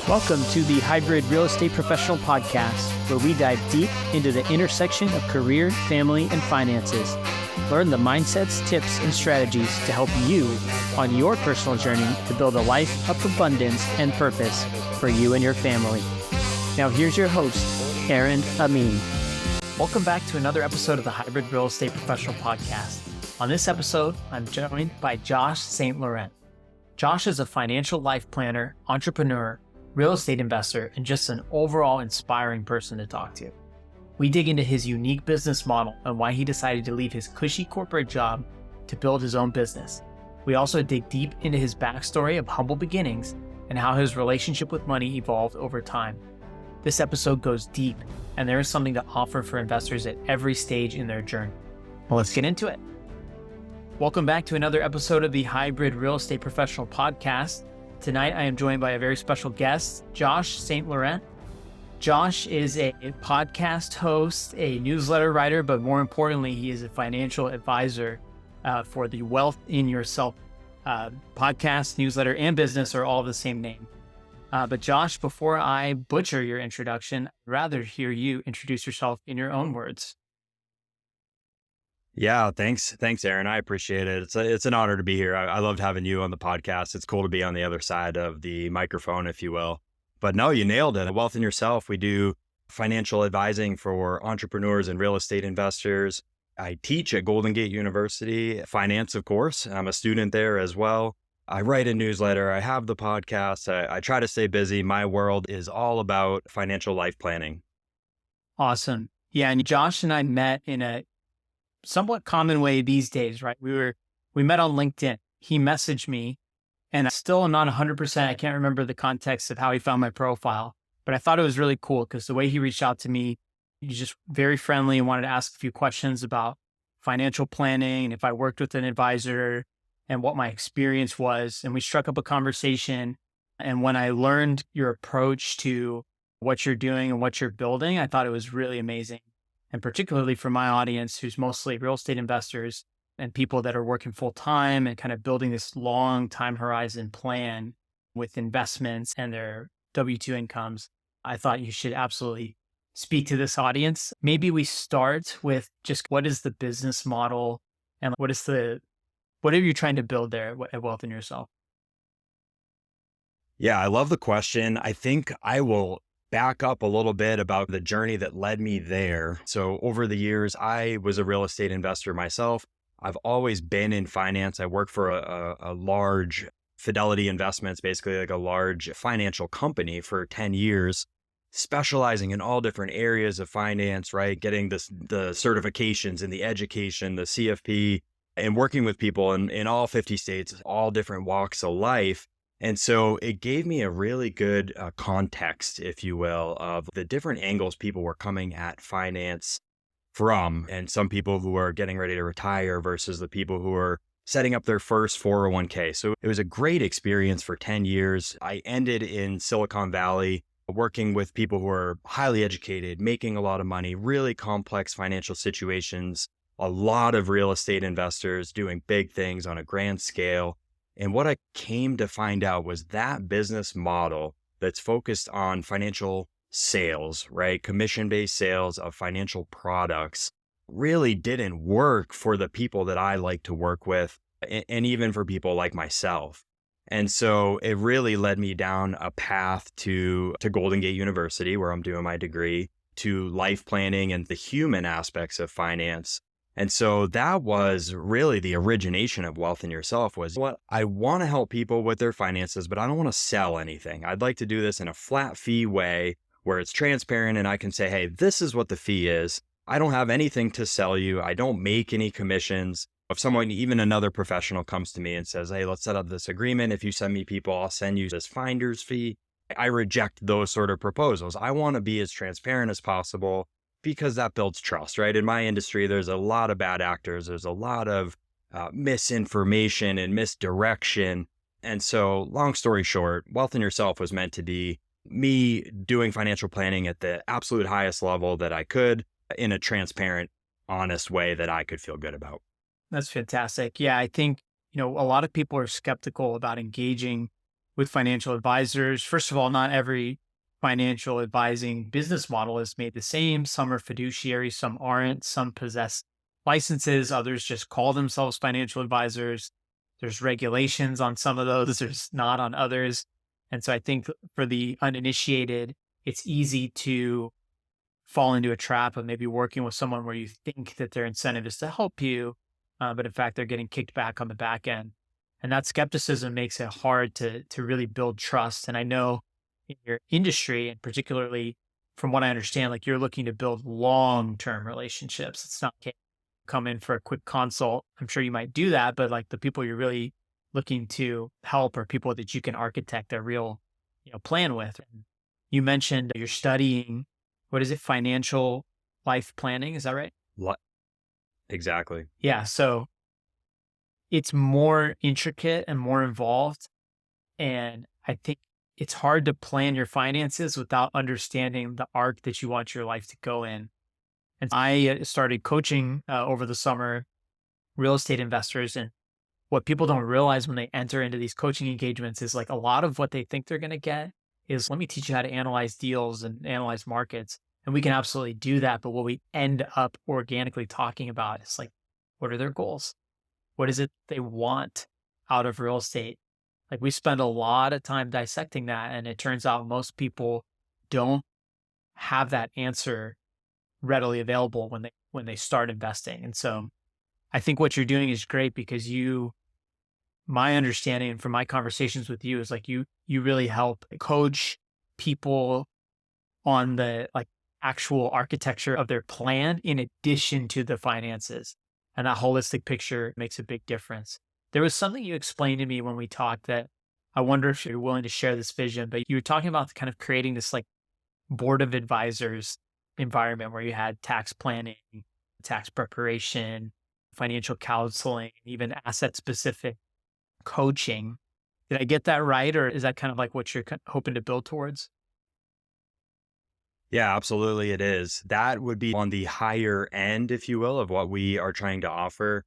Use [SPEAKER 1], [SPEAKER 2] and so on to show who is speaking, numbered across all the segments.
[SPEAKER 1] Welcome to the Hybrid Real Estate Professional Podcast, where we dive deep into the intersection of career, family, and finances. Learn the mindsets, tips, and strategies to help you on your personal journey to build a life of abundance and purpose for you and your family. Now here's your host, Aaron Amin. Welcome back to another episode of the Hybrid Real Estate Professional Podcast. On this episode, I'm joined by Josh St. Laurent. Josh is a financial life planner, entrepreneur, real estate investor, and just an overall inspiring person to talk to. We dig into his unique business model and why he decided to leave his cushy corporate job to build his own business. We also dig deep into his backstory of humble beginnings and how his relationship with money evolved over time. This episode goes deep, and there is something to offer for investors at every stage in their journey. Well, let's get into it. Welcome back to another episode of the Hybrid Real Estate Professional Podcast. Tonight, I am joined by a very special guest, Josh St. Laurent. Josh is a podcast host, a newsletter writer, but more importantly, he is a financial advisor for the Wealth in Yourself podcast, newsletter, and business are all the same name. But Josh, before I butcher your introduction, I'd rather hear you introduce yourself in your own words.
[SPEAKER 2] Yeah, thanks, Aaron. I appreciate it. It's an honor to be here. I loved having you on the podcast. It's cool to be on the other side of the microphone, if you will. But no, you nailed it. Wealth in Yourself. We do financial advising for entrepreneurs and real estate investors. I teach at Golden Gate University, finance, of course. I'm a student there as well. I write a newsletter. I have the podcast. I try to stay busy. My world is all about financial life planning.
[SPEAKER 1] Awesome. Yeah, and Josh and I met in a somewhat common way these days, right? We met on LinkedIn. He messaged me, and I still am not 100%. I can't remember the context of how he found my profile, but I thought it was really cool because the way he reached out to me, he's just very friendly and wanted to ask a few questions about financial planning and if I worked with an advisor and what my experience was. And we struck up a conversation. And when I learned your approach to what you're doing and what you're building, I thought it was really amazing. And particularly for my audience, who's mostly real estate investors and people that are working full time and kind of building this long time horizon plan with investments and their W-2 incomes, I thought you should absolutely speak to this audience. Maybe we start with just what is the business model and what are you trying to build there at Wealth in Yourself?
[SPEAKER 2] Yeah, I love the question. I think I will back up a little bit about the journey that led me there. So over the years, I was a real estate investor myself. I've always been in finance. I work for a large Fidelity Investments, basically like a large financial company for 10 years, specializing in all different areas of finance, right? Getting the certifications in the education, the CFP, and working with people in all 50 states, all different walks of life. And so it gave me a really good context, if you will, of the different angles people were coming at finance from, and some people who are getting ready to retire versus the people who are setting up their first 401k. So it was a great experience for 10 years. I ended in Silicon Valley working with people who are highly educated, making a lot of money, really complex financial situations, a lot of real estate investors doing big things on a grand scale. And what I came to find out was that business model that's focused on financial sales, right? Commission-based sales of financial products really didn't work for the people that I like to work with, and even for people like myself. And so it really led me down a path to Golden Gate University, where I'm doing my degree, to life planning and the human aspects of finance. And so that was really the origination of Wealth in Yourself. Was what I want to help people with their finances, but I don't want to sell anything. I'd like to do this in a flat fee way where it's transparent and I can say, hey, this is what the fee is. I don't have anything to sell you. I don't make any commissions. If someone, even another professional, comes to me and says, hey, let's set up this agreement. If you send me people, I'll send you this finder's fee. I reject those sort of proposals. I want to be as transparent as possible, because that builds trust, right? In my industry, there's a lot of bad actors. There's a lot of misinformation and misdirection. And so long story short, Wealth in Yourself was meant to be me doing financial planning at the absolute highest level that I could in a transparent, honest way that I could feel good about.
[SPEAKER 1] That's fantastic. Yeah, I think, a lot of people are skeptical about engaging with financial advisors. First of all, not every financial advising business model is made the same. Some are fiduciary, some aren't, some possess licenses, others just call themselves financial advisors. There's regulations on some of those, there's not on others. And so I think for the uninitiated, it's easy to fall into a trap of maybe working with someone where you think that their incentive is to help you, but in fact, they're getting kicked back on the back end. And that skepticism makes it hard to really build trust. And I know in your industry, and particularly from what I understand, like you're looking to build long-term relationships. It's not okay, come in for a quick consult. I'm sure you might do that, but like the people you're really looking to help are people that you can architect a real, plan with. And you mentioned you're studying, what is it? Financial life planning. Is that right?
[SPEAKER 2] Exactly.
[SPEAKER 1] Yeah. So it's more intricate and more involved. And I think it's hard to plan your finances without understanding the arc that you want your life to go in. And I started coaching over the summer real estate investors. And what people don't realize when they enter into these coaching engagements is like a lot of what they think they're going to get is, let me teach you how to analyze deals and analyze markets. And we can absolutely do that. But what we end up organically talking about is like, what are their goals? What is it they want out of real estate? Like we spend a lot of time dissecting that. And it turns out most people don't have that answer readily available when they start investing. And so I think what you're doing is great because my understanding from my conversations with you is like you really help coach people on the like actual architecture of their plan in addition to the finances. And that holistic picture makes a big difference. There was something you explained to me when we talked that I wonder if you're willing to share this vision, but you were talking about kind of creating this like board of advisors environment where you had tax planning, tax preparation, financial counseling, even asset specific coaching. Did I get that right? Or is that kind of like what you're hoping to build towards?
[SPEAKER 2] Yeah, absolutely. It is. That would be on the higher end, if you will, of what we are trying to offer.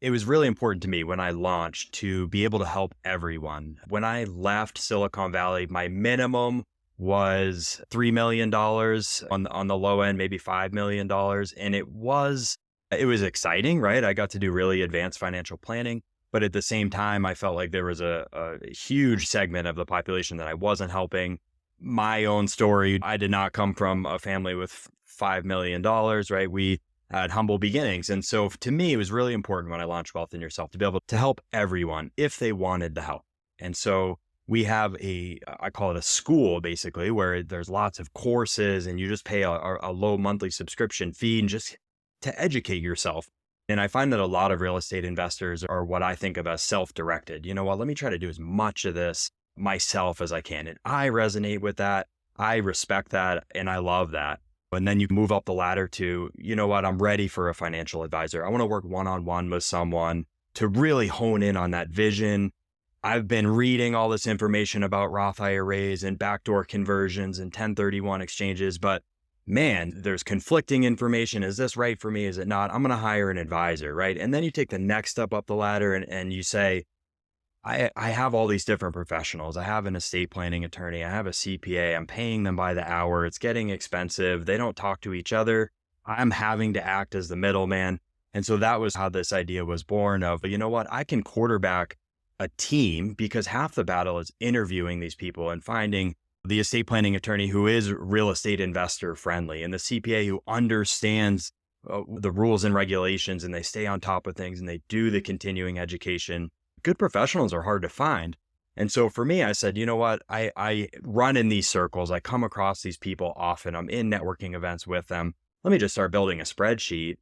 [SPEAKER 2] It was really important to me when I launched to be able to help everyone. When I left Silicon Valley, my minimum was $3 million on the low end, maybe $5 million. And it was exciting, right? I got to do really advanced financial planning. But at the same time, I felt like there was a huge segment of the population that I wasn't helping. My own story, I did not come from a family with $5 million, right? We had humble beginnings. And so to me, it was really important when I launched Wealth in Yourself to be able to help everyone if they wanted the help. And so we have I call it a school basically, where there's lots of courses and you just pay a low monthly subscription fee and just to educate yourself. And I find that a lot of real estate investors are what I think of as self-directed. You know what, let me try to do as much of this myself as I can. And I resonate with that. I respect that. And I love that. And then you move up the ladder to, you know what, I'm ready for a financial advisor. I want to work one-on-one with someone to really hone in on that vision. I've been reading all this information about Roth IRAs and backdoor conversions and 1031 exchanges, but man, there's conflicting information. Is this right for me? Is it not? I'm going to hire an advisor, right? And then you take the next step up the ladder and you say, I have all these different professionals. I have an estate planning attorney. I have a CPA. I'm paying them by the hour. It's getting expensive. They don't talk to each other. I'm having to act as the middleman. And so that was how this idea was born of, you know what, I can quarterback a team because half the battle is interviewing these people and finding the estate planning attorney who is real estate investor friendly and the CPA who understands the rules and regulations and they stay on top of things and they do the continuing education. Good professionals are hard to find. And so for me, I said, you know what, I run in these circles. I come across these people often. I'm in networking events with them. Let me just start building a spreadsheet.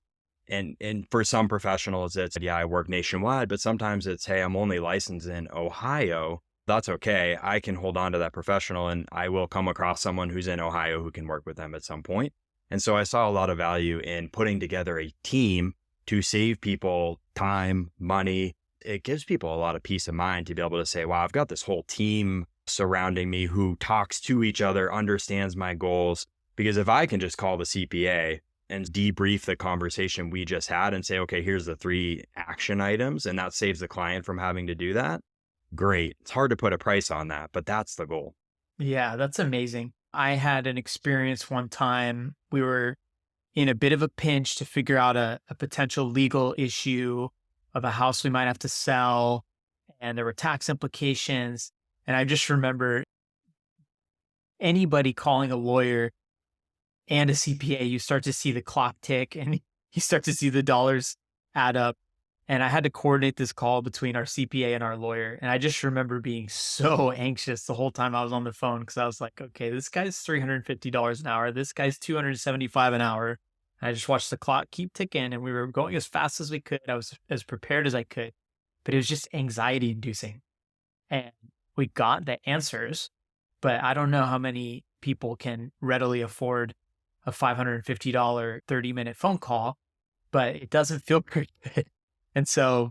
[SPEAKER 2] And for some professionals, it's, yeah, I work nationwide, but sometimes it's, hey, I'm only licensed in Ohio. That's okay. I can hold on to that professional and I will come across someone who's in Ohio who can work with them at some point. And so I saw a lot of value in putting together a team to save people time, money. It gives people a lot of peace of mind to be able to say, wow, I've got this whole team surrounding me who talks to each other, understands my goals. Because if I can just call the CPA and debrief the conversation we just had and say, okay, here's the 3 action items, and that saves the client from having to do that, great. It's hard to put a price on that, but that's the goal.
[SPEAKER 1] Yeah, that's amazing. I had an experience one time. We were in a bit of a pinch to figure out a potential legal issue of a house we might have to sell, and there were tax implications. And I just remember anybody calling a lawyer and a CPA, you start to see the clock tick and you start to see the dollars add up. And I had to coordinate this call between our CPA and our lawyer. And I just remember being so anxious the whole time I was on the phone because I was like, okay, this guy's $350 an hour. This guy's $275 an hour. And I just watched the clock keep ticking and we were going as fast as we could. I was as prepared as I could, but it was just anxiety inducing. And we got the answers, but I don't know how many people can readily afford a $550 30-minute phone call, but it doesn't feel very good. And so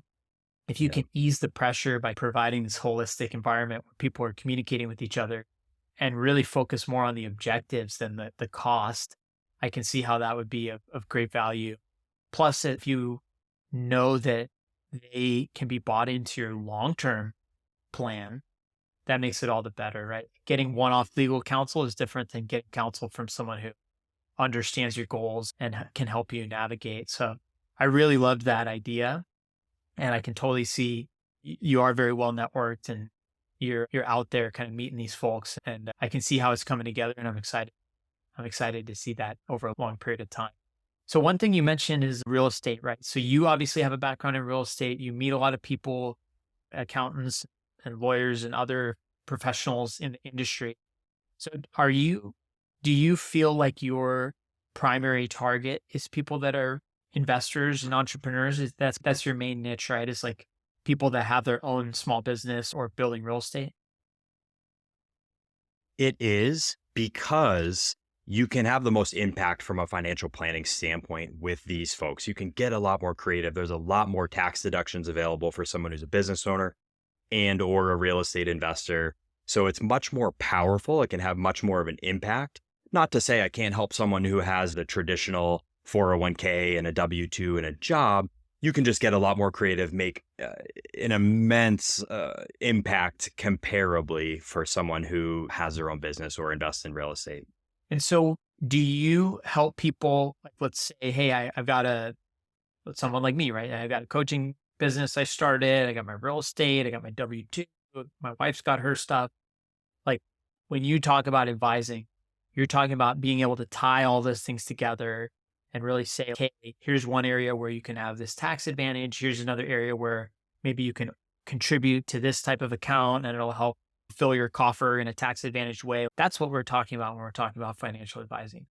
[SPEAKER 1] if you can ease the pressure by providing this holistic environment where people are communicating with each other and really focus more on the objectives than the cost, I can see how that would be of great value. Plus, if you know that they can be bought into your long-term plan, that makes it all the better, right? Getting one-off legal counsel is different than getting counsel from someone who understands your goals and can help you navigate. So I really loved that idea. And I can totally see you are very well networked and you're out there kind of meeting these folks. And I can see how it's coming together and I'm excited. I'm excited to see that over a long period of time. So one thing you mentioned is real estate, right? So you obviously have a background in real estate. You meet a lot of people, accountants and lawyers and other professionals in the industry. So do you feel like your primary target is people that are investors and entrepreneurs? That's your main niche, right? It's like people that have their own small business or building real estate.
[SPEAKER 2] It is because you can have the most impact from a financial planning standpoint with these folks. You can get a lot more creative. There's a lot more tax deductions available for someone who's a business owner and or a real estate investor. So it's much more powerful. It can have much more of an impact. Not to say I can't help someone who has the traditional 401k and a W-2 and a job. You can just get a lot more creative, make an immense impact comparably for someone who has their own business or invests in real estate.
[SPEAKER 1] And so do you help people, like, let's say, hey, I've got someone like me, right? I've got a coaching business I started. I got my real estate. I got my W-2. My wife's got her stuff. Like when you talk about advising, you're talking about being able to tie all those things together and really say, okay, here's one area where you can have this tax advantage. Here's another area where maybe you can contribute to this type of account and it'll help fill your coffer in a tax advantaged way. That's what we're talking about when we're talking about financial advising.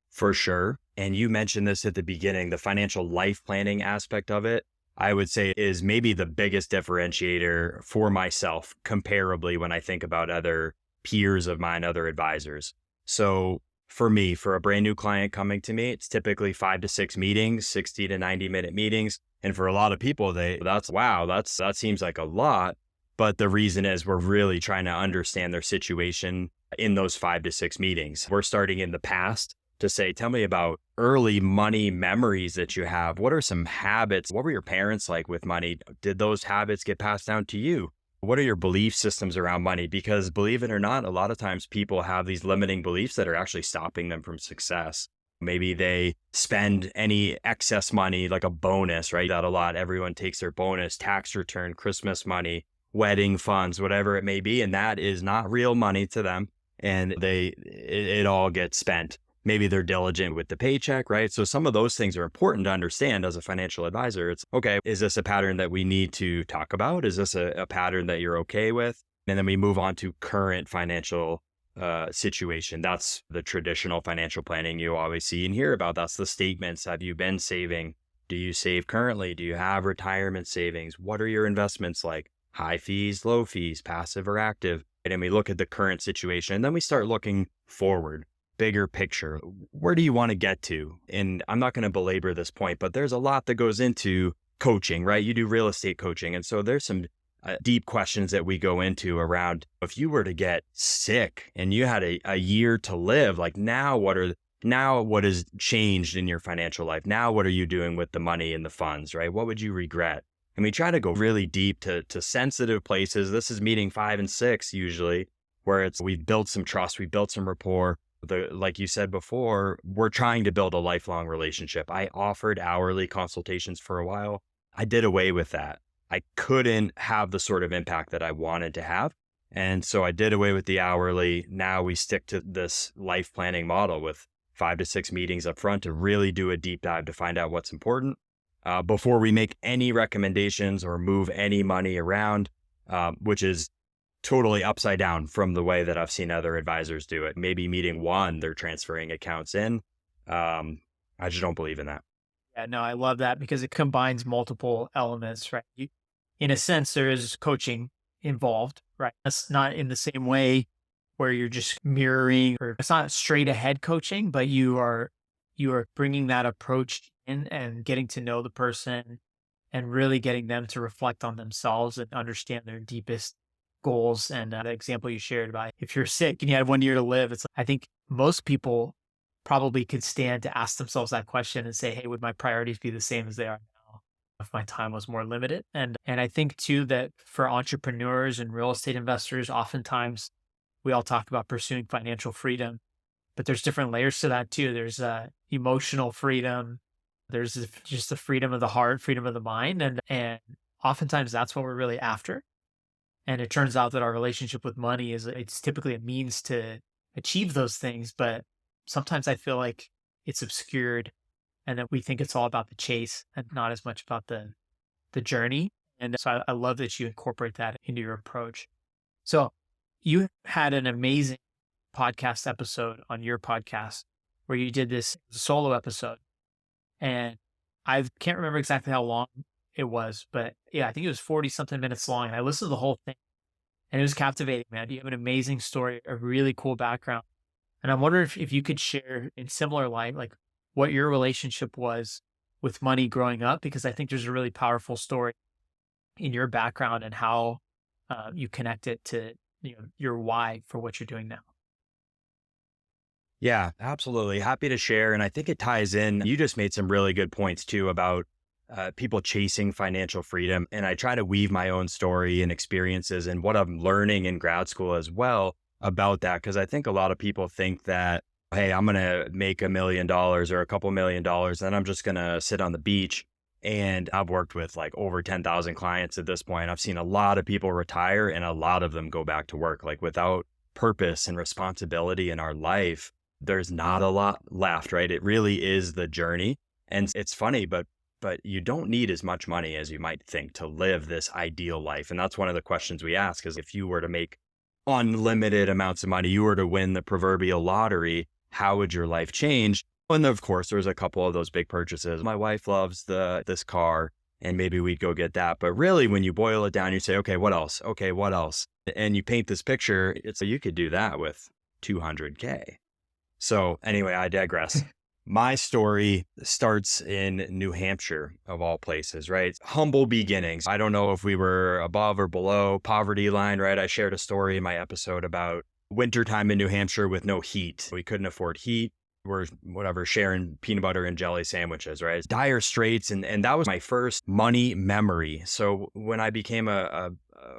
[SPEAKER 2] For sure. And you mentioned this at the beginning, the financial life planning aspect of it, I would say is maybe the biggest differentiator for myself comparably when I think about other peers of mine, other advisors. So for me, for a brand new client coming to me, it's typically 5 to 6 meetings, 60 to 90-minute meetings. And for a lot of people, that seems like a lot. But the reason is we're really trying to understand their situation in those 5 to 6 meetings. We're starting in the past to say, tell me about early money memories that you have. What are some habits? What were your parents like with money? Did those habits get passed down to you? What are your belief systems around money? Because believe it or not, a lot of times people have these limiting beliefs that are actually stopping them from success. Maybe they spend any excess money like a bonus, right? That a lot. Everyone takes their bonus, tax return, Christmas money, wedding funds, whatever it may be. And that is not real money to them. And it all gets spent. Maybe they're diligent with the paycheck, right? So some of those things are important to understand as a financial advisor. It's, okay, is this a pattern that we need to talk about? Is this a pattern that you're okay with? And then we move on to current financial situation. That's the traditional financial planning you always see and hear about. That's the statements. Have you been saving? Do you save currently? Do you have retirement savings? What are your investments like? High fees, low fees, passive or active? And we look at the current situation and then we start looking forward. Bigger picture. Where do you want to get to? And I'm not going to belabor this point, but there's a lot that goes into coaching, right? You do real estate coaching. And so there's some deep questions that we go into around if you were to get sick and you had a year to live, like now what has changed in your financial life? Now, what are you doing with the money and the funds, right? What would you regret? And we try to go really deep to sensitive places. This is meeting 5 and 6 usually, where we've built some trust, we've built some rapport. Like you said before, we're trying to build a lifelong relationship. I offered hourly consultations for a while. I did away with that. I couldn't have the sort of impact that I wanted to have. And so I did away with the hourly. Now we stick to this life planning model with 5 to 6 meetings up front to really do a deep dive to find out what's important before we make any recommendations or move any money around, which is totally upside down from the way that I've seen other advisors do it. Maybe meeting one, they're transferring accounts in. I just don't believe in that.
[SPEAKER 1] Yeah, no, I love that because it combines multiple elements, right? In a sense, there is coaching involved, right? That's not in the same way where you're just mirroring, or it's not straight ahead coaching, but you are bringing that approach in and getting to know the person and really getting them to reflect on themselves and understand their deepest goals. And the example you shared about if you're sick and you had 1 year to live, I think most people probably could stand to ask themselves that question and say, hey, would my priorities be the same as they are now if my time was more limited? And I think too that for entrepreneurs and real estate investors, oftentimes we all talk about pursuing financial freedom, but there's different layers to that too. There's emotional freedom. There's just the freedom of the heart, freedom of the mind. And oftentimes that's what we're really after. And it turns out that our relationship with money it's typically a means to achieve those things. But sometimes I feel like it's obscured and that we think it's all about the chase and not as much about the journey. And so I love that you incorporate that into your approach. So you had an amazing podcast episode on your podcast where you did this solo episode. And I can't remember exactly how long it was, but yeah, I think it was 40 something minutes long. And I listened to the whole thing and it was captivating, man. You have an amazing story, a really cool background. And I'm wondering if you could share in similar light, like what your relationship was with money growing up, because I think there's a really powerful story in your background and how you connect it to your why for what you're doing now.
[SPEAKER 2] Yeah, absolutely. Happy to share. And I think it ties in. You just made some really good points too about people chasing financial freedom. And I try to weave my own story and experiences and what I'm learning in grad school as well about that. Because I think a lot of people think that, hey, I'm going to make $1 million or a couple $1 million, and I'm just going to sit on the beach. And I've worked with like over 10,000 clients at this point. I've seen a lot of people retire and a lot of them go back to work. Like without purpose and responsibility in our life, there's not a lot left, right? It really is the journey. And it's funny, but you don't need as much money as you might think to live this ideal life. And that's one of the questions we ask is if you were to make unlimited amounts of money, you were to win the proverbial lottery, how would your life change? And of course, there's a couple of those big purchases. My wife loves this car and maybe we'd go get that. But really, when you boil it down, you say, okay, what else? Okay, what else? And you paint this picture. It's you could do that with 200K. So anyway, I digress. My story starts in New Hampshire, of all places, right? Humble beginnings. I don't know if we were above or below poverty line, right? I shared a story in my episode about wintertime in New Hampshire with no heat. We couldn't afford heat. We're sharing peanut butter and jelly sandwiches, right? Dire straits. And that was my first money memory. So when I became a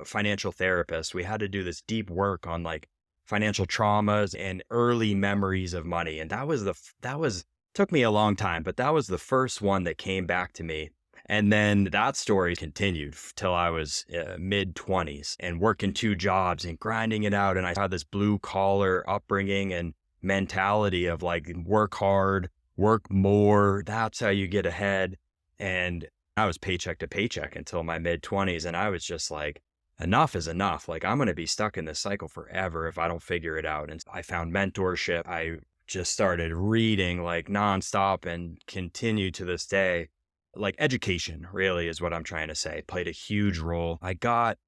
[SPEAKER 2] financial therapist, we had to do this deep work on like financial traumas and early memories of money. And that was took me a long time, but that was the first one that came back to me. And then that story continued till I was mid-20s and working 2 jobs and grinding it out. And I had this blue collar upbringing and mentality of like, work hard, work more. That's how you get ahead. And I was paycheck to paycheck until my mid-20s. And I was just like, enough is enough. Like, I'm going to be stuck in this cycle forever if I don't figure it out. And I found mentorship. I just started reading like nonstop and continue to this day. Like education really is what I'm trying to say. Played a huge role. I got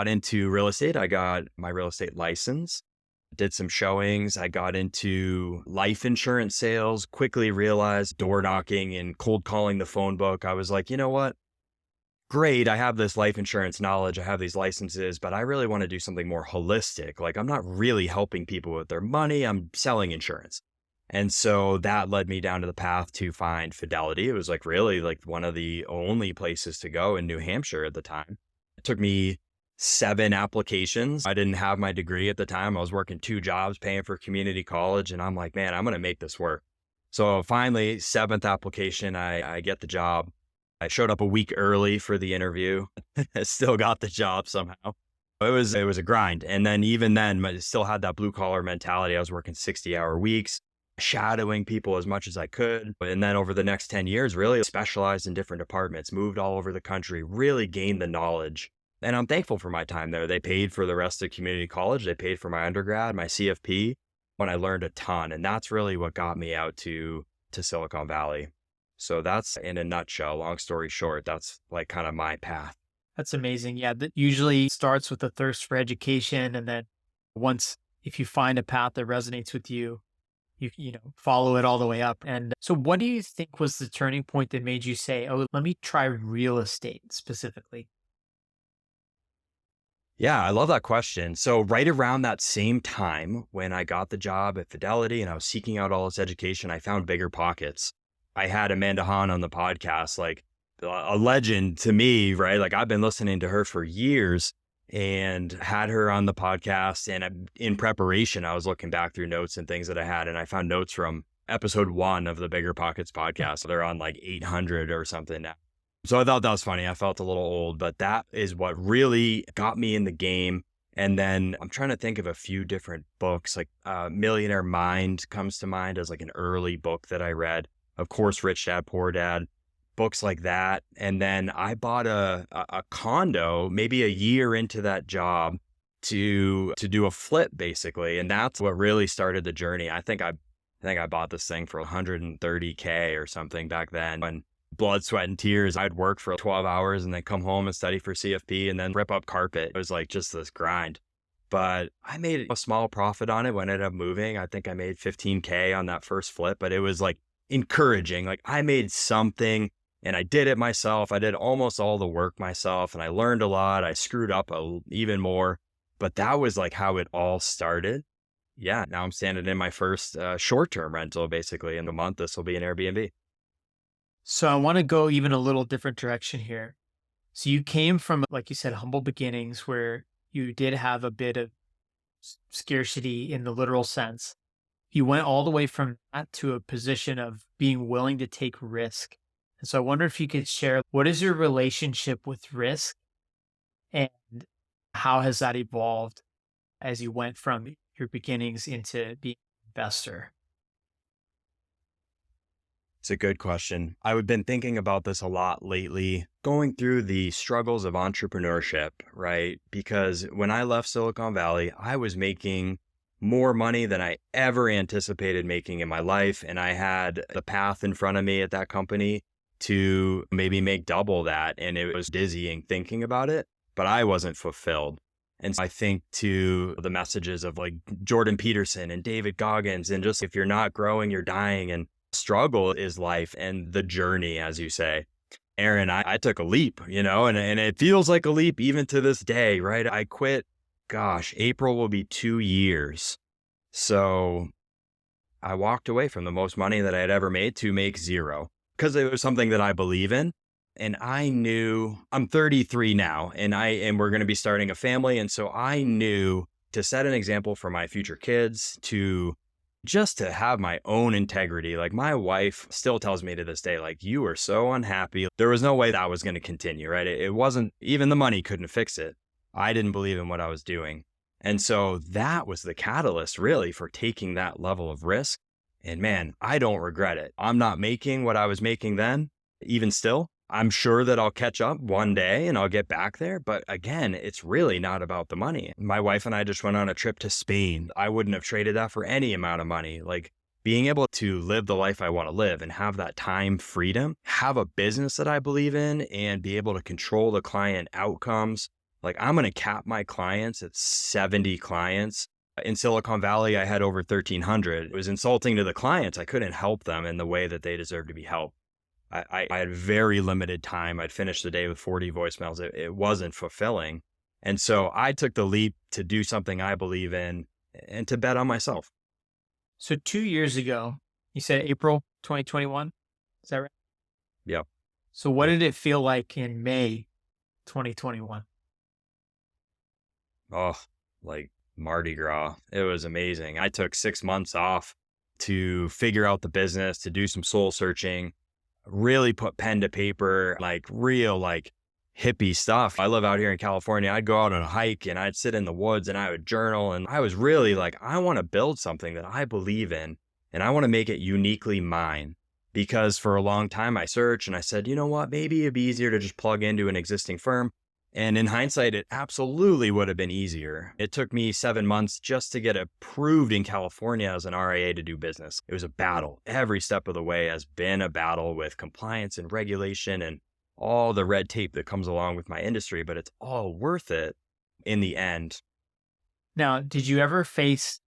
[SPEAKER 2] into real estate. I got my real estate license, did some showings. I got into life insurance sales, quickly realized door knocking and cold calling the phone book. I was like, you know what? Great, I have this life insurance knowledge, I have these licenses, but I really want to do something more holistic. Like I'm not really helping people with their money, I'm selling insurance. And so that led me down to the path to find Fidelity. It was like really like one of the only places to go in New Hampshire at the time. It took me 7 applications. I didn't have my degree at the time. I was working 2 jobs, paying for community college. And I'm like, man, I'm going to make this work. So finally, 7th application, I get the job. I showed up a week early for the interview. I still got the job somehow. It was a grind. And then even then, I still had that blue collar mentality. I was working 60-hour weeks, shadowing people as much as I could. And then over the next 10 years, really specialized in different departments, moved all over the country, really gained the knowledge. And I'm thankful for my time there. They paid for the rest of community college. They paid for my undergrad, my CFP, when I learned a ton. And that's really what got me out to Silicon Valley. So that's in a nutshell, long story short, that's like kind of my path.
[SPEAKER 1] That's amazing. Yeah, that usually starts with a thirst for education. And then if you find a path that resonates with you, you follow it all the way up. And so what do you think was the turning point that made you say, oh, let me try real estate specifically?
[SPEAKER 2] Yeah, I love that question. So right around that same time when I got the job at Fidelity and I was seeking out all this education, I found Bigger Pockets. I had Amanda Hahn on the podcast, like a legend to me, right? Like I've been listening to her for years and had her on the podcast. And in preparation, I was looking back through notes and things that I had, and I found notes from episode 1 of the Bigger Pockets podcast. They're on like 800 or something now. So I thought that was funny. I felt a little old, but that is what really got me in the game. And then I'm trying to think of a few different books, like Millionaire Mind comes to mind as like an early book that I read. Of course, Rich Dad, Poor Dad, books like that. And then I bought a condo maybe a year into that job to do a flip basically. And that's what really started the journey. I think I bought this thing for $130K or something back then. And blood, sweat, and tears. I'd work for 12 hours and then come home and study for CFP and then rip up carpet. It was like just this grind. But I made a small profit on it when I ended up moving. I think I made $15K on that first flip, but it was like encouraging. Like I made something and I did it myself. I did almost all the work myself and I learned a lot. I screwed up even more, but that was like how it all started. Yeah, now I'm standing in my first short-term rental basically. In a month, this will be an Airbnb.
[SPEAKER 1] So I want to go even a little different direction here. So you came from, like you said, humble beginnings where you did have a bit of scarcity in the literal sense. You went all the way from that to a position of being willing to take risk. And so I wonder if you could share, what is your relationship with risk and how has that evolved as you went from your beginnings into being an investor?
[SPEAKER 2] It's a good question. I've been thinking about this a lot lately, going through the struggles of entrepreneurship, right? Because when I left Silicon Valley, I was making more money than I ever anticipated making in my life. And I had the path in front of me at that company to maybe make double that. And it was dizzying thinking about it, but I wasn't fulfilled. And so I think to the messages of like Jordan Peterson and David Goggins, and just if you're not growing, you're dying. And struggle is life and the journey, as you say. Aaron, I took a leap, and it feels like a leap even to this day, right? I quit, April will be 2 years. So I walked away from the most money that I had ever made to make zero because it was something that I believe in. And I knew I'm 33 now and we're going to be starting a family. And so I knew to set an example for my future kids, just to have my own integrity. Like my wife still tells me to this day, like, you were so unhappy. There was no way that was going to continue, right? It wasn't, even the money couldn't fix it. I didn't believe in what I was doing. And so that was the catalyst really for taking that level of risk. And man, I don't regret it. I'm not making what I was making then, even still. I'm sure that I'll catch up one day and I'll get back there. But again, it's really not about the money. My wife and I just went on a trip to Spain. I wouldn't have traded that for any amount of money. Like being able to live the life I want to live and have that time freedom, have a business that I believe in and be able to control the client outcomes. Like I'm going to cap my clients at 70 clients. In Silicon Valley, I had over 1,300. It was insulting to the clients. I couldn't help them in the way that they deserve to be helped. I had very limited time. I'd finish the day with 40 voicemails. It wasn't fulfilling. And so I took the leap to do something I believe in and to bet on myself.
[SPEAKER 1] So 2 years ago, you said April 2021. Is that right?
[SPEAKER 2] Yep.
[SPEAKER 1] So what did it feel like in May 2021?
[SPEAKER 2] Oh, like Mardi Gras. It was amazing. I took 6 months off to figure out the business, to do some soul searching, really put pen to paper, like real, like hippie stuff. I live out here in California. I'd go out on a hike and I'd sit in the woods and I would journal. And I was really like, I want to build something that I believe in and I want to make it uniquely mine. Because for a long time I searched and I said, you know what, maybe it'd be easier to just plug into an existing firm. And in hindsight, it absolutely would have been easier. It took me 7 months just to get approved in California as an RIA to do business. It was a battle. Every step of the way has been a battle with compliance and regulation and all the red tape that comes along with my industry, but it's all worth it in the end.
[SPEAKER 1] Now, did you ever face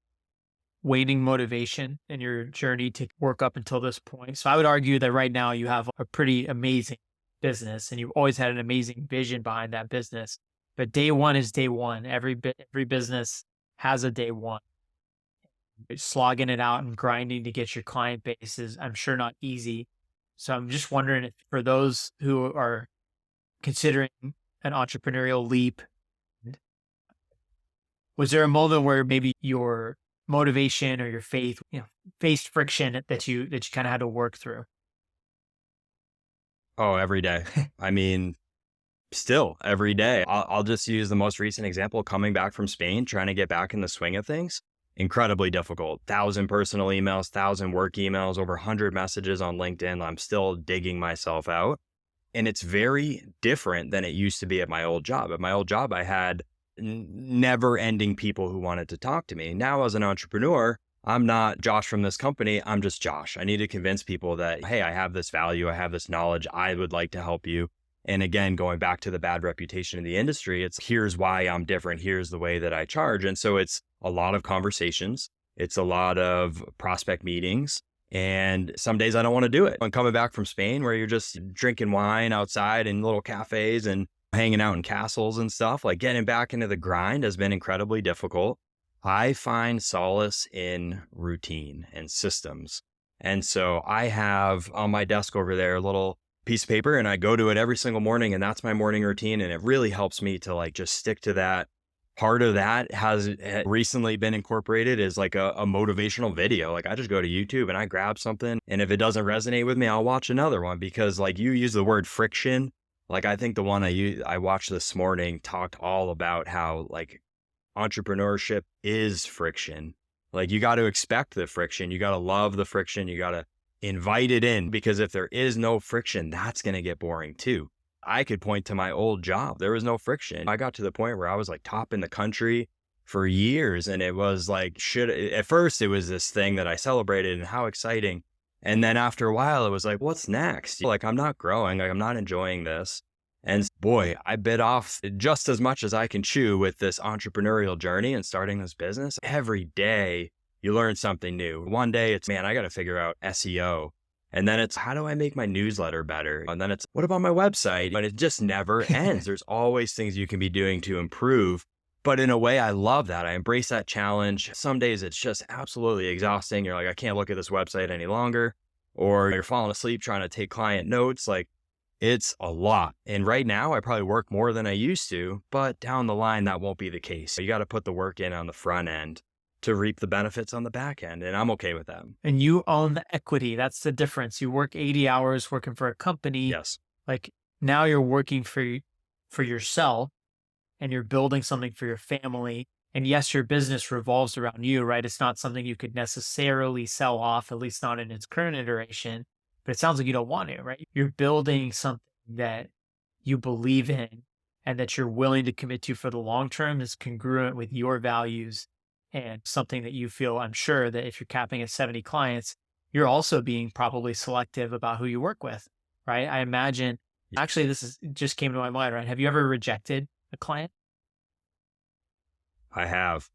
[SPEAKER 1] waning motivation in your journey to work up until this point? So I would argue that right now you have a pretty amazing business and you've always had an amazing vision behind that business. But day one is day one. Every business has a day one. Slogging it out and grinding to get your client base is, I'm sure, not easy. So I'm just wondering if for those who are considering an entrepreneurial leap, was there a moment where maybe your motivation or your faith, faced friction that you kind of had to work through?
[SPEAKER 2] Oh, every day. I mean, still every day. I'll just use the most recent example, coming back from Spain, trying to get back in the swing of things. Incredibly difficult. 1,000 personal emails, 1,000 work emails, over 100 messages on LinkedIn. I'm still digging myself out. And it's very different than it used to be at my old job. At my old job, I had never ending people who wanted to talk to me. Now, as an entrepreneur, I'm not Josh from this company. I'm just Josh. I need to convince people that, hey, I have this value. I have this knowledge. I would like to help you. And again, going back to the bad reputation in the industry, it's here's why I'm different. Here's the way that I charge. And so it's a lot of conversations. It's a lot of prospect meetings. And some days I don't want to do it. I'm coming back from Spain where you're just drinking wine outside in little cafes and hanging out in castles and stuff. Like getting back into the grind has been incredibly difficult. I find solace in routine and systems. And so I have on my desk over there a little piece of paper and I go to it every single morning and that's my morning routine. And it really helps me to like just stick to that. Part of that has recently been incorporated as like a motivational video. Like I just go to YouTube and I grab something. And if it doesn't resonate with me, I'll watch another one because like you use the word friction. Like I think the one I watched this morning talked all about how like entrepreneurship is friction. Like you got to expect the friction. You got to love the friction. You got to invite it in because if there is no friction, that's going to get boring too. I could point to my old job. There was no friction. I got to the point where I was like top in the country for years. And it was like, at first it was this thing that I celebrated and how exciting. And then after a while, it was like, what's next? Like, I'm not growing. Like, I'm not enjoying this. And boy, I bit off just as much as I can chew with this entrepreneurial journey and starting this business. Every day you learn something new. One day it's, man, I got to figure out SEO. And then it's, how do I make my newsletter better? And then it's, what about my website? But it just never ends. There's always things you can be doing to improve. But in a way, I love that. I embrace that challenge. Some days it's just absolutely exhausting. You're like, I can't look at this website any longer. Or you're falling asleep trying to take client notes. Like it's a lot. And right now I probably work more than I used to, but down the line, that won't be the case. You got to put the work in on the front end to reap the benefits on the back end. And I'm okay with that.
[SPEAKER 1] And you own the equity. That's the difference. You work 80 hours working for a company.
[SPEAKER 2] Yes.
[SPEAKER 1] Like now you're working for yourself and you're building something for your family. And yes, your business revolves around you, right? It's not something you could necessarily sell off, at least not in its current iteration, but it sounds like you don't want to, right? You're building something that you believe in and that you're willing to commit to for the long term is congruent with your values and something that you feel, I'm sure that if you're capping at 70 clients, you're also being probably selective about who you work with, right? I imagine, actually, just came to my mind, right? Have you ever rejected a client?
[SPEAKER 2] I have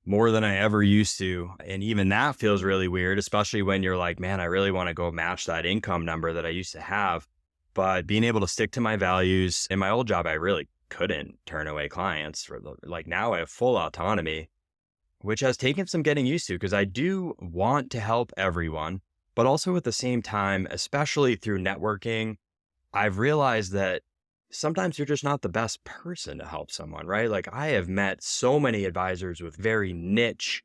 [SPEAKER 2] more than I ever used to. And even that feels really weird, especially when you're like, man, I really want to go match that income number that I used to have. But being able to stick to my values in my old job, I really couldn't turn away clients like now I have full autonomy. which has taken some getting used to because I do want to help everyone. But also at the same time, especially through networking, I've realized that sometimes you're just not the best person to help someone, right? Like I have met so many advisors with very niche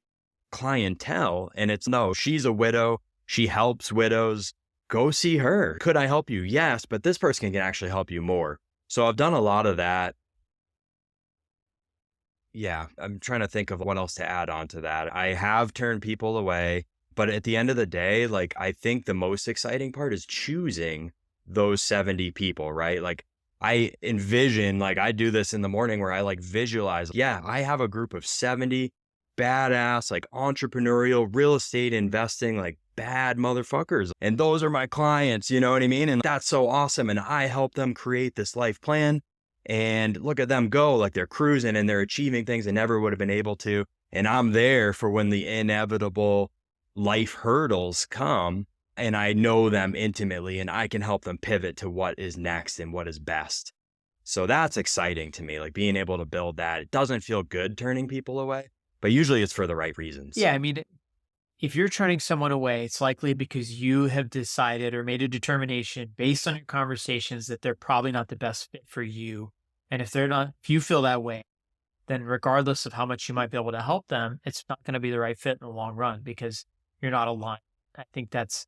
[SPEAKER 2] clientele, and it's no, she's a widow. She helps widows. Go see her. Could I help you? Yes, but this person can actually help you more. So I've done a lot of that. Yeah, I'm trying to think of what else to add on to that. I have turned people away, but at the end of the day, like I think the most exciting part is choosing those 70 people, right? Like I envision, like I do this in the morning where I like visualize, yeah, I have a group of 70 badass, like entrepreneurial real estate investing, like bad motherfuckers. And those are my clients, you know what I mean? And that's so awesome. And I help them create this life plan. And look at them go, like they're cruising and they're achieving things they never would have been able to. And I'm there for when the inevitable life hurdles come, and I know them intimately and I can help them pivot to what is next and what is best. So that's exciting to me, like being able to build that. It doesn't feel good turning people away, but usually it's for the right reasons.
[SPEAKER 1] Yeah, I mean, if you're turning someone away, it's likely because you have decided or made a determination based on your conversations that they're probably not the best fit for you. And if they're not, if you feel that way, then regardless of how much you might be able to help them, it's not going to be the right fit in the long run because you're not aligned. I think that's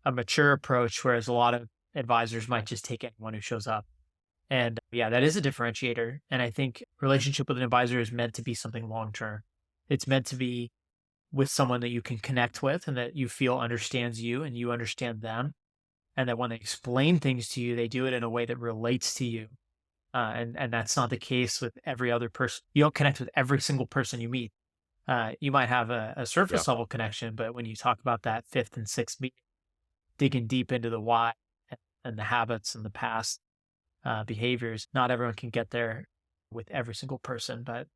[SPEAKER 1] a mature approach, whereas a lot of advisors might just take anyone who shows up. And yeah, that is a differentiator. And I think relationship with an advisor is meant to be something long-term. It's meant to be with someone that you can connect with and that you feel understands you and you understand them. And that when they explain things to you, they do it in a way that relates to you. And that's not the case with every other person. You don't connect with every single person you meet. You might have a surface level connection, but when you talk about that fifth and sixth meeting, digging deep into the why and the habits and the past behaviors, not everyone can get there with every single person. But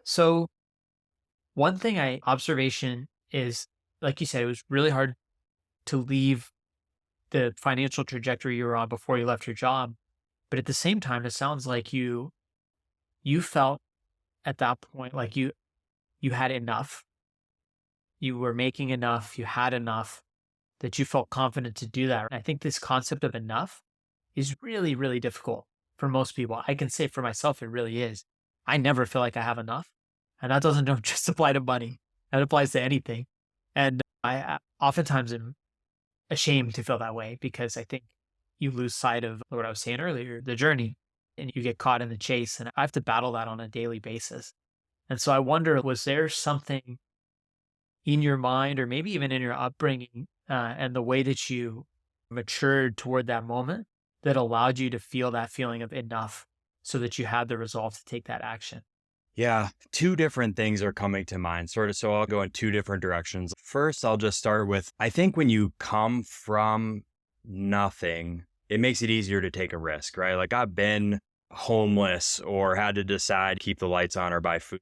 [SPEAKER 1] so one thing observation is, like you said, it was really hard to leave the financial trajectory you were on before you left your job. But at the same time, it sounds like you felt at that point like you had enough. You were making enough, you had enough, that you felt confident to do that. And I think this concept of enough is really, really difficult for most people. I can say for myself, it really is. I never feel like I have enough. And that doesn't just apply to money. That applies to anything. And I oftentimes am ashamed to feel that way because I think you lose sight of what I was saying earlier, the journey, and you get caught in the chase. And I have to battle that on a daily basis. And so I wonder, was there something in your mind or maybe even in your upbringing and the way that you matured toward that moment that allowed you to feel that feeling of enough so that you had the resolve to take that action?
[SPEAKER 2] Yeah, two different things are coming to mind, sort of. So I'll go in two different directions. First, I'll just start with, I think when you come from nothing, it makes it easier to take a risk, right? Like I've been homeless or had to decide keep the lights on or buy food.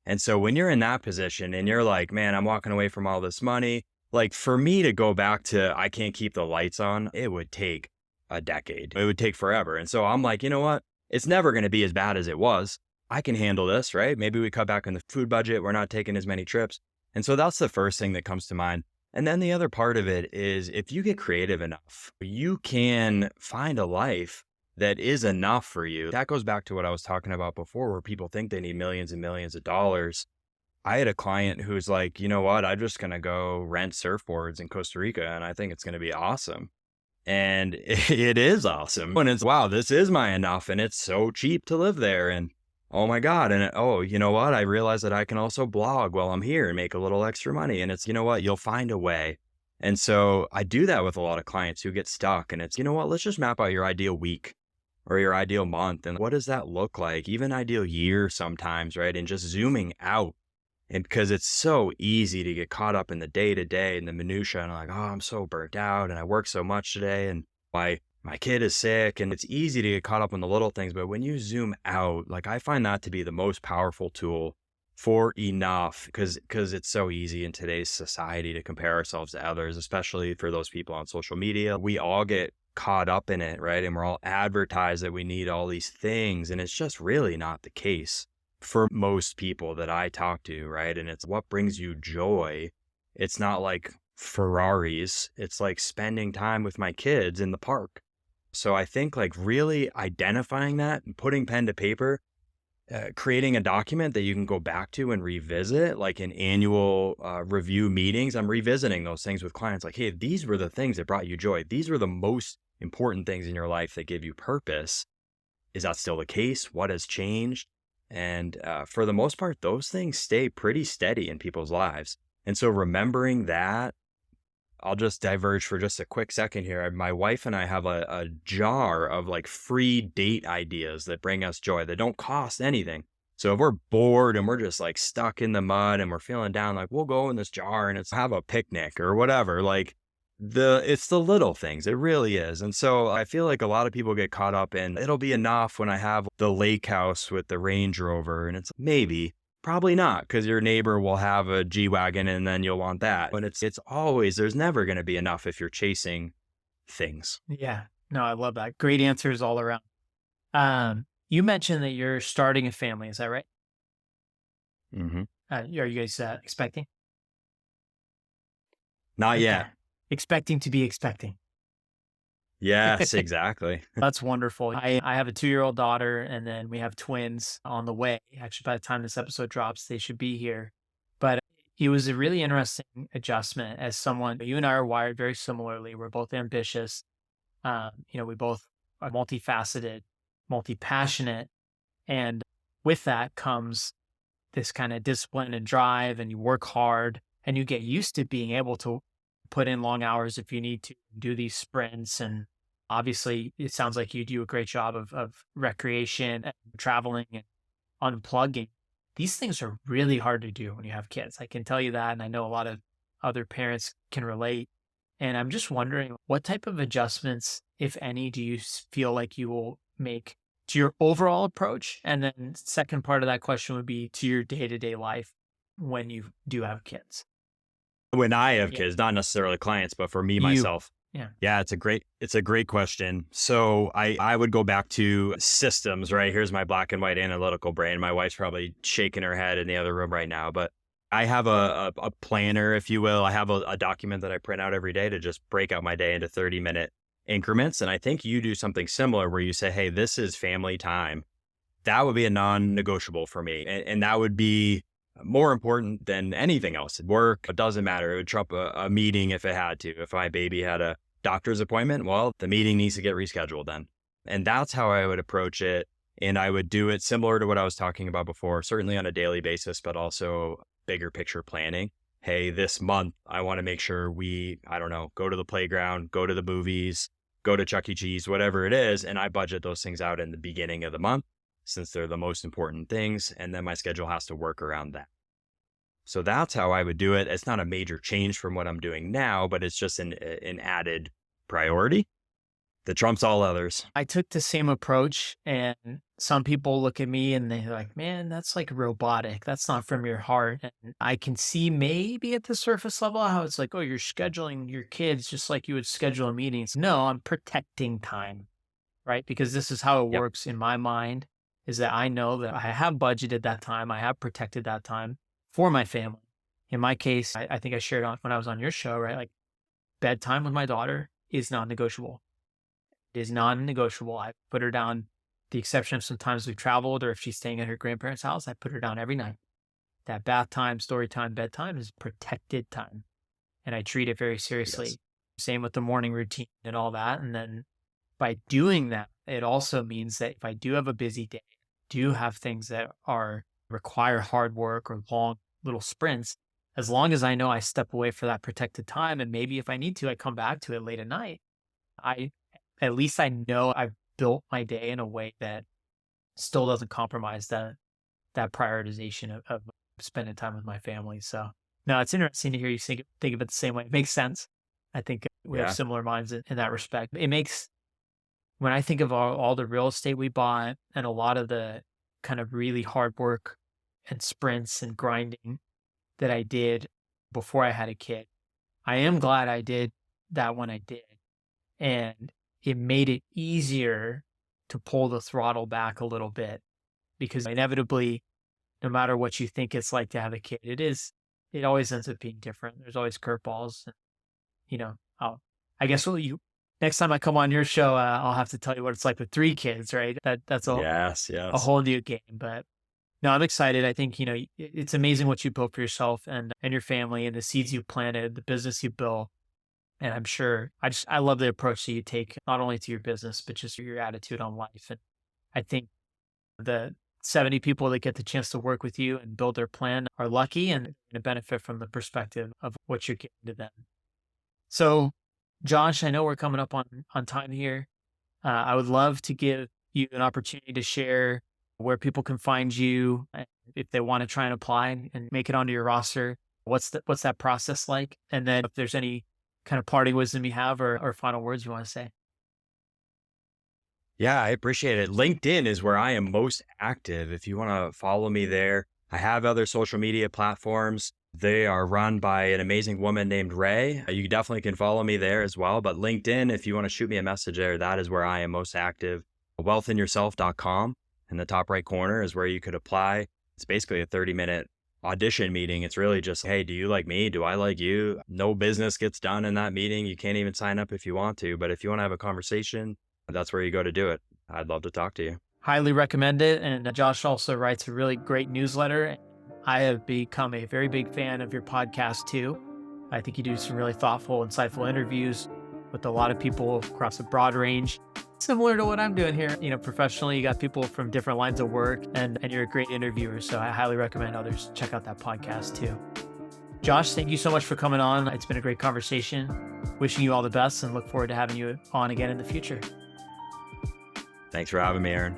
[SPEAKER 2] And so when you're in that position and you're like, man, I'm walking away from all this money, like for me to go back to, I can't keep the lights on, it would take a decade. It would take forever. And so I'm like, you know what? It's never going to be as bad as it was. I can handle this, right? Maybe we cut back on the food budget. We're not taking as many trips. And so that's the first thing that comes to mind. And then the other part of it is if you get creative enough, you can find a life that is enough for you. That goes back to what I was talking about before, where people think they need millions and millions of dollars. I had a client who's like, you know what? I'm just going to go rent surfboards in Costa Rica, and I think it's going to be awesome. And it is awesome. And it's, wow, this is my enough, and it's so cheap to live there. And oh my God. And oh, you know what? I realized that I can also blog while I'm here and make a little extra money. And it's, you know what? You'll find a way. And so I do that with a lot of clients who get stuck. And it's, you know what? Let's just map out your ideal week or your ideal month. And what does that look like? Even ideal year sometimes, right? And just zooming out. And because it's so easy to get caught up in the day to day and the minutia and like, oh, I'm so burnt out and I work so much today and my kid is sick, and it's easy to get caught up in the little things. But when you zoom out, like I find that to be the most powerful tool for enough, because it's so easy in today's society to compare ourselves to others, especially for those people on social media. We all get caught up in it, right? And we're all advertised that we need all these things, and it's just really not the case. for most people that I talk to, right? And it's what brings you joy. It's not like Ferraris. It's like spending time with my kids in the park. So I think like really identifying that and putting pen to paper, creating a document that you can go back to and revisit, like in annual review meetings. I'm revisiting those things with clients like, hey, these were the things that brought you joy. These were the most important things in your life that give you purpose. Is that still the case? What has changed? And for the most part, those things stay pretty steady in people's lives. And so remembering that, I'll just diverge for just a quick second here. My wife and I have a jar of like free date ideas that bring us joy that don't cost anything. So if we're bored and we're just like stuck in the mud and we're feeling down, like we'll go in this jar and it's have a picnic or whatever. Like it's the little things. It really is. And so I feel like a lot of people get caught up in it'll be enough when I have the lake house with the Range Rover. And it's maybe, probably not, because your neighbor will have a G-Wagon and then you'll want that. But it's always, there's never going to be enough if you're chasing things.
[SPEAKER 1] Yeah. No, I love that. Great answers all around. You mentioned that you're starting a family. Is that right?
[SPEAKER 2] Mm-hmm.
[SPEAKER 1] Are you guys expecting?
[SPEAKER 2] Not
[SPEAKER 1] Okay.
[SPEAKER 2] yet.
[SPEAKER 1] Expecting to be expecting.
[SPEAKER 2] Yes, exactly.
[SPEAKER 1] That's wonderful. I have a 2-year-old daughter, and then we have twins on the way. Actually, by the time this episode drops, they should be here. But it was a really interesting adjustment as someone, you and I are wired very similarly. We're both ambitious. We both are multifaceted, multi-passionate. And with that comes this kind of discipline and drive, and you work hard and you get used to being able to put in long hours if you need to do these sprints. And obviously it sounds like you do a great job of recreation and traveling and unplugging. These things are really hard to do when you have kids. I can tell you that. And I know a lot of other parents can relate. And I'm just wondering, what type of adjustments, if any, do you feel like you will make to your overall approach? And then second part of that question would be to your day-to-day life when you do have kids.
[SPEAKER 2] When I have
[SPEAKER 1] Yeah.
[SPEAKER 2] kids, not necessarily clients, but for me,
[SPEAKER 1] You.
[SPEAKER 2] myself.
[SPEAKER 1] Yeah.
[SPEAKER 2] Yeah, it's a great question. So I would go back to systems, right? Here's my black and white analytical brain. My wife's probably shaking her head in the other room right now, but I have a planner, if you will. I have a document that I print out every day to just break out my day into 30-minute increments. And I think you do something similar where you say, hey, this is family time. That would be a non-negotiable for me. And that would be more important than anything else. Work, it doesn't matter. It would trump a meeting if it had to. If my baby had a doctor's appointment, well, the meeting needs to get rescheduled then. And that's how I would approach it. And I would do it similar to what I was talking about before, certainly on a daily basis, but also bigger picture planning. Hey, this month, I want to make sure we, I don't know, go to the playground, go to the movies, go to Chuck E. Cheese, whatever it is. And I budget those things out in the beginning of the month since they're the most important things. And then my schedule has to work around that. So that's how I would do it. It's not a major change from what I'm doing now, but it's just an added priority that trumps all others.
[SPEAKER 1] I took the same approach, and some people look at me and they're like, man, that's like robotic. That's not from your heart. And I can see maybe at the surface level how it's like, oh, you're scheduling your kids just like you would schedule a meeting. No, I'm protecting time, right? Because this is how it
[SPEAKER 2] Yep.
[SPEAKER 1] works in my mind, is that I know that I have budgeted that time. I have protected that time for my family. In my case, I think I shared on when I was on your show, right? Like bedtime with my daughter is non-negotiable. It is non-negotiable. I put her down, the exception of sometimes we've traveled or if she's staying at her grandparents' house, I put her down every night. That bath time, story time, bedtime is protected time. And I treat it very seriously.
[SPEAKER 2] Yes.
[SPEAKER 1] Same with the morning routine and all that. And then by doing that, it also means that if I do have a busy day, do have things that require hard work or long little sprints, as long as I know I step away for that protected time, and maybe if I need to, I come back to it late at night, at least I know I've built my day in a way that still doesn't compromise that prioritization of spending time with my family. So no, it's interesting to hear you think of it the same way. It makes sense. I think we have similar minds in that respect. It makes, when I think of all the real estate we bought and a lot of the kind of really hard work and sprints and grinding that I did before I had a kid, I am glad I did that when I did. And it made it easier to pull the throttle back a little bit, because inevitably no matter what you think it's like to have a kid, it always ends up being different. There's always curveballs. And, I guess next time I come on your show, I'll have to tell you what it's like with 3 kids, right? That's
[SPEAKER 2] Yes,
[SPEAKER 1] a whole new game. But no, I'm excited. I think, it's amazing what you built for yourself and your family and the seeds you planted, the business you built. And I'm sure I love the approach that you take, not only to your business, but just your attitude on life. And I think the 70 people that get the chance to work with you and build their plan are lucky and to benefit from the perspective of what you're giving to them. So, Josh, I know we're coming up on time here. I would love to give you an opportunity to share where people can find you if they want to try and apply and make it onto your roster. What's that process like? And then if there's any kind of parting wisdom you have or final words you want to say.
[SPEAKER 2] Yeah, I appreciate it. LinkedIn is where I am most active. If you want to follow me there, I have other social media platforms. They are run by an amazing woman named Ray. You definitely can follow me there as well. But LinkedIn, if you want to shoot me a message there, that is where I am most active. wealthinyourself.com in the top right corner is where you could apply. It's basically a 30-minute audition meeting. It's really just, hey, do you like me? Do I like you? No business gets done in that meeting. You can't even sign up if you want to. But if you want to have a conversation, that's where you go to do it. I'd love to talk to you.
[SPEAKER 1] Highly recommend it. And Josh also writes a really great newsletter. I have become a very big fan of your podcast too. I think you do some really thoughtful, insightful interviews with a lot of people across a broad range, similar to what I'm doing here. Professionally, you got people from different lines of work and you're a great interviewer. So I highly recommend others check out that podcast too. Josh, thank you so much for coming on. It's been a great conversation. Wishing you all the best and look forward to having you on again in the future.
[SPEAKER 2] Thanks for having me, Aaron.